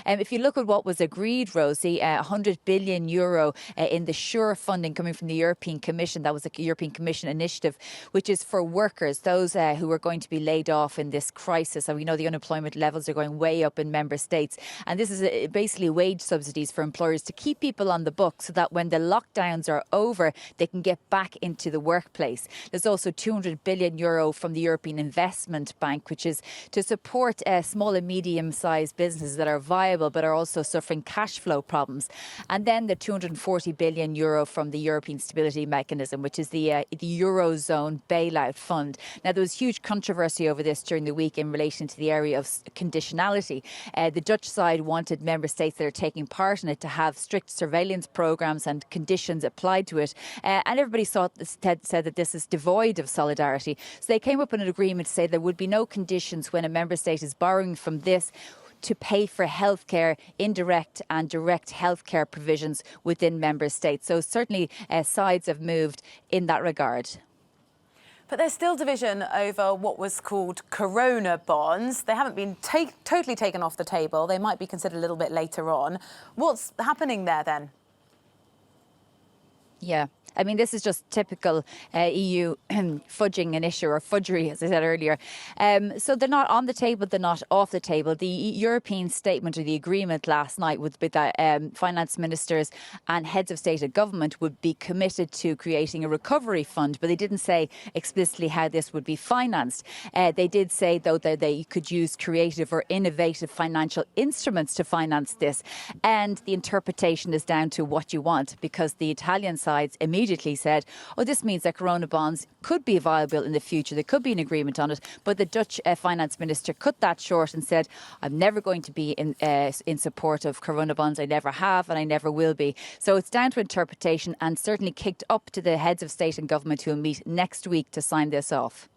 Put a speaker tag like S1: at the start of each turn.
S1: If you look at what was agreed, Rosie, €100 billion in the SURE funding coming from the European Commission. That was a European Commission initiative, which is for workers, those who are going to be laid off in this crisis. And we know the unemployment levels are going way up in member states. And this is basically wage subsidies for employers to keep people on the books so that when the lockdowns are over, they can get back into the workplace. There's also €200 billion from the European Investment Bank, which is to support small and medium-sized businesses that are viable but are also suffering cash flow problems. And then the €240 billion from the European Stability Mechanism, which is the Eurozone bailout fund. Now, there was huge controversy over this during the week in relation to the area of conditionality. The Dutch side wanted member states that are taking part in it to have strict surveillance programs and conditions applied to it. And everybody said that this is devoid of solidarity. So they came up with an agreement to say there would be no conditions when a member state is borrowing from this to pay for healthcare, indirect and direct healthcare provisions within member states. So certainly sides have moved in that regard.
S2: But there's still division over what was called corona bonds. They haven't been totally taken off the table. They might be considered a little bit later on. What's happening there then?
S1: Yeah. I mean, this is just typical EU fudging an issue, or fudgery, as I said earlier. So they're not on the table, they're not off the table. The European statement, or the agreement last night, would be that finance ministers and heads of state and government would be committed to creating a recovery fund, but they didn't say explicitly how this would be financed. They did say, though, that they could use creative or innovative financial instruments to finance this. And the interpretation is down to what you want, because the Italian sides immediately said, oh, this means that corona bonds could be viable in the future. There could be an agreement on it. But the Dutch finance minister cut that short and said, I'm never going to be in support of corona bonds. I never have and I never will be. So it's down to interpretation, and certainly kicked up to the heads of state and government who will meet next week to sign this off.